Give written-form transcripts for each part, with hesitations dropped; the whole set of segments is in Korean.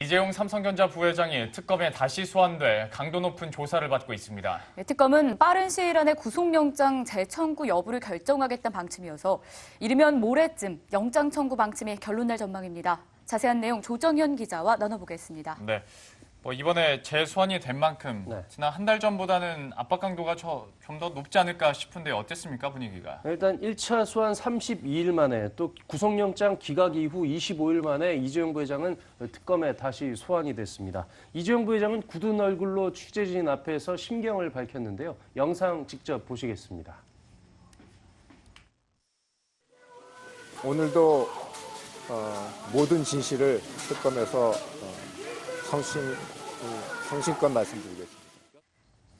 이재용 삼성전자 부회장이 특검에 다시 소환돼 강도 높은 조사를 받고 있습니다. 특검은 빠른 시일 안에 구속영장 재청구 여부를 결정하겠다는 방침이어서 이르면 모레쯤 영장 청구 방침이 결론날 전망입니다. 자세한 내용 조정현 기자와 나눠보겠습니다. 네. 이번에 재소환이 된 만큼 지난 한 달 전보다는 압박 강도가 좀 더 높지 않을까 싶은데 어땠습니까, 분위기가? 일단 1차 소환 32일 만에 또 구속영장 기각 이후 25일 만에 이재용 부회장은 특검에 다시 소환이 됐습니다. 이재용 부회장은 굳은 얼굴로 취재진 앞에서 심경을 밝혔는데요. 영상 직접 보시겠습니다. 오늘도 모든 진실을 특검에서 성심껏 말씀드리겠습니다.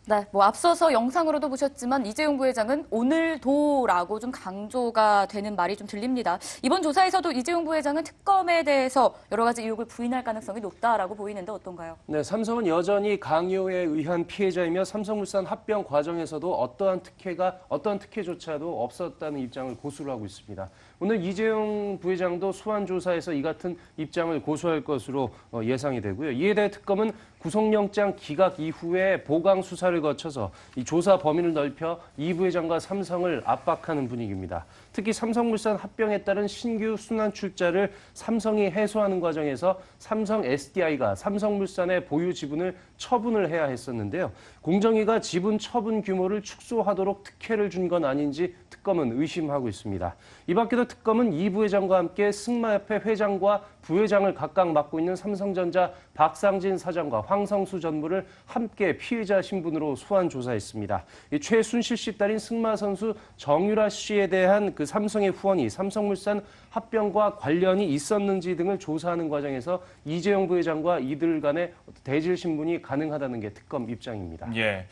네, 앞서서 영상으로도 보셨지만 이재용 부회장은 오늘도라고 좀 강조가 되는 말이 좀 들립니다. 이번 조사에서도 이재용 부회장은 특검에 대해서 여러 가지 의혹을 부인할 가능성이 높다라고 보이는데 어떤가요? 네, 삼성은 여전히 강요에 의한 피해자이며 삼성물산 합병 과정에서도 어떠한 특혜조차도 없었다는 입장을 고수를 하고 있습니다. 오늘 이재용 부회장도 소환 조사에서 이 같은 입장을 고수할 것으로 예상이 되고요. 이에 대해 특검은 구속영장 기각 이후에 보강 수사를 거쳐서 이 조사 범위를 넓혀 이 부회장과 삼성을 압박하는 분위기입니다. 특히 삼성물산 합병에 따른 신규 순환 출자를 삼성이 해소하는 과정에서 삼성 SDI가 삼성물산의 보유 지분을 처분을 해야 했었는데요. 공정위가 지분 처분 규모를 축소하도록 특혜를 준 건 아닌지 특검은 의심하고 있습니다. 이 밖에도 특검은 이 부회장과 함께 승마협회 회장과 부회장을 각각 맡고 있는 삼성전자 박상진 사장과 황성수 전무를 함께 피의자 신분으로 소환 조사했습니다. 최순실 씨 딸인 승마 선수 정유라 씨에 대한 그 삼성의 후원이 삼성물산 합병과 관련이 있었는지 등을 조사하는 과정에서 이재용 부회장과 이들 간의 대질 신분이 가능하다는 게 특검 입장입니다. 예.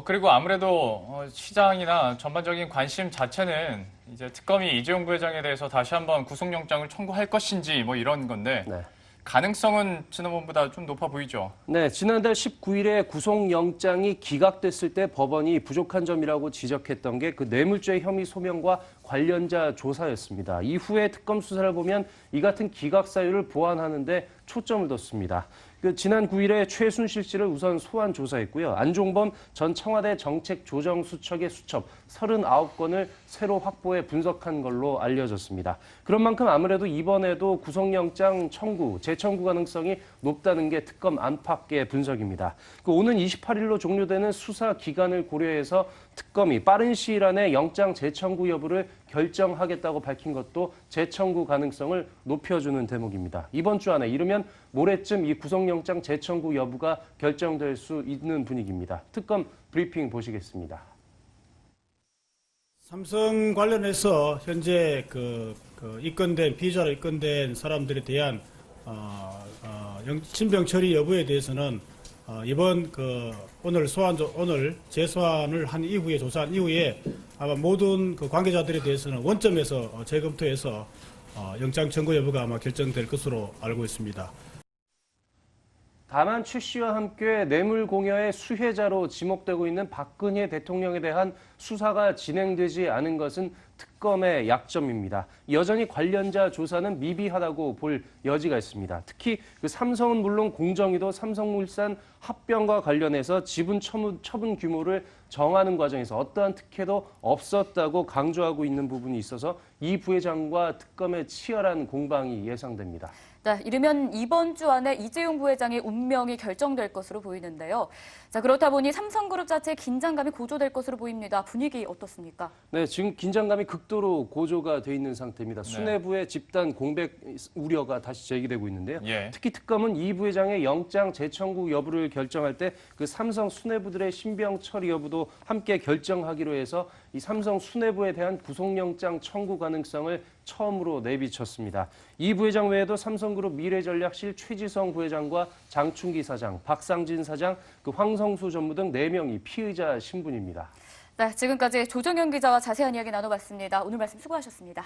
그리고 아무래도 시장이나 전반적인 관심 자체는 이제 특검이 이재용 부회장에 대해서 다시 한번 구속영장을 청구할 것인지 이런 건데 네. 가능성은 지난번보다 좀 높아 보이죠. 네, 지난달 19일에 구속영장이 기각됐을 때 법원이 부족한 점이라고 지적했던 게 그 뇌물죄 혐의 소명과 관련자 조사였습니다. 이후에 특검 수사를 보면 이 같은 기각 사유를 보완하는 데 초점을 뒀습니다. 지난 9일에 최순실 씨를 우선 소환 조사했고요. 안종범 전 청와대 정책조정수석의 수첩 39건을 새로 확보해 분석한 걸로 알려졌습니다. 그런 만큼 아무래도 이번에도 구속영장 청구, 재청구 가능성이 높다는 게 특검 안팎의 분석입니다. 오는 28일로 종료되는 수사 기간을 고려해서 특검이 빠른 시일 안에 영장 재청구 여부를 결정하겠다고 밝힌 것도 재청구 가능성을 높여주는 대목입니다. 이번 주 안에 이르면 모레쯤 이 구속영장 재청구 여부가 결정될 수 있는 분위기입니다. 특검 브리핑 보시겠습니다. 삼성 관련해서 현재 피의자로 입건된 사람들에 대한 신병 처리 여부에 대해서는 이번 오늘 재소환을 한 이후에 조사한 이후에 아마 모든 관계자들에 대해서는 원점에서 재검토해서 영장 청구 여부가 아마 결정될 것으로 알고 있습니다. 다만 최 씨와 함께 뇌물 공여의 수혜자로 지목되고 있는 박근혜 대통령에 대한 수사가 진행되지 않은 것은 특검의 약점입니다. 여전히 관련자 조사는 미비하다고 볼 여지가 있습니다. 특히 삼성은 물론 공정위도 삼성물산 합병과 관련해서 지분 처분 규모를 정하는 과정에서 어떠한 특혜도 없었다고 강조하고 있는 부분이 있어서 이 부회장과 특검의 치열한 공방이 예상됩니다. 네, 이르면 이번 주 안에 이재용 부회장의 운명이 결정될 것으로 보이는데요. 자, 그렇다 보니 삼성그룹 자체의 긴장감이 고조될 것으로 보입니다. 분위기 어떻습니까? 네, 지금 긴장감이 극도로 고조가 돼 있는 상태입니다. 수뇌부의 집단 공백 우려가 다시 제기되고 있는데요. 특히 특검은 이 부회장의 영장 재청구 여부를 결정할 때 삼성 수뇌부들의 신병 처리 여부도 함께 결정하기로 해서 이 삼성 수뇌부에 대한 구속영장 청구 가능성을 처음으로 내비쳤습니다. 이 부회장 외에도 삼성그룹 미래전략실 최지성 부회장과 장충기 사장, 박상진 사장, 황성수 전무 등 4명이 피의자 신분입니다. 네, 지금까지 조정현 기자와 자세한 이야기 나눠봤습니다. 오늘 말씀 수고하셨습니다.